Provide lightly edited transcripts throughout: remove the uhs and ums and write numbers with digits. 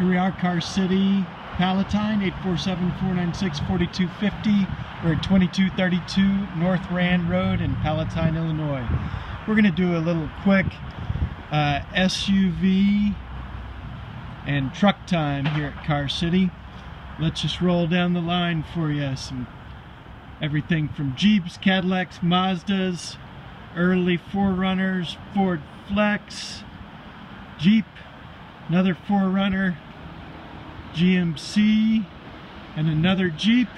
Here we are, Car City, Palatine, 847-496-4250. We're at 2232 North Rand Road in Palatine, Illinois. We're going to do a little quick SUV and truck time here at Car City. Let's just roll down the line for you. Everything from Jeeps, Cadillacs, Mazdas, early 4Runners, Ford Flex, Jeep, another 4Runner, GMC, and another Jeep.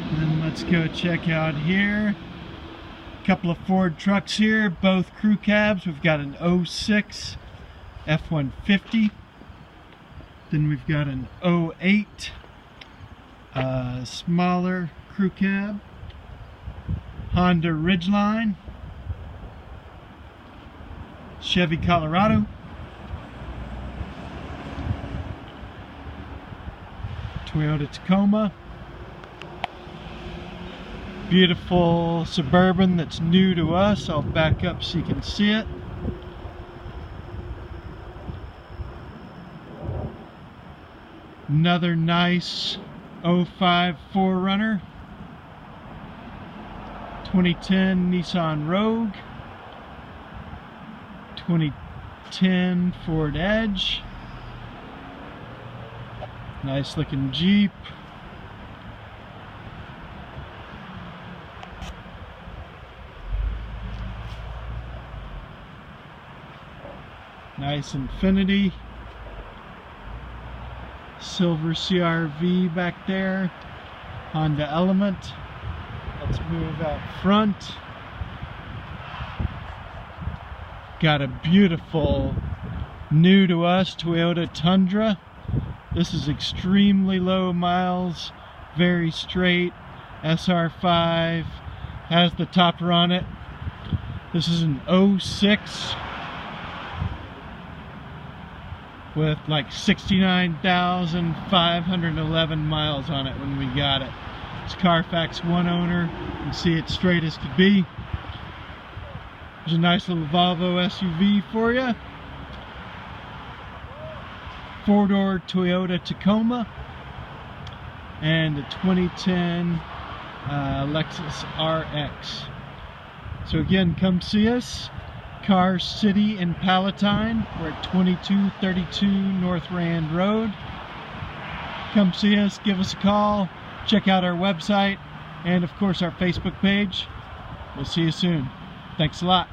And then let's go check out here. A couple of Ford trucks here, both crew cabs. We've got an 06 F-150. Then we've got an 08 smaller crew cab. Honda Ridgeline. Chevy Colorado. Toyota Tacoma. Beautiful Suburban that's new to us. I'll back up so you can see it. Another nice 05 4Runner. 2010 Nissan Rogue. 2010 Ford Edge. Nice looking Jeep. Nice Infiniti. Silver CRV back there. Honda Element. Let's move out front. Got a beautiful, new to us Toyota Tundra. This is extremely low miles, very straight, SR5, has the topper on it. This is an 06 with like 69,511 miles on it when we got it. It's CARFAX, one owner. You can see it straight as could be. There's a nice little Volvo SUV for you. 4-door Toyota Tacoma and a 2010 Lexus RX. So again, come see us, Car City in Palatine. We're at 2232 North Rand Road. Come see us, give us a call, check out our website, and of course our Facebook page. We'll see you soon. Thanks a lot.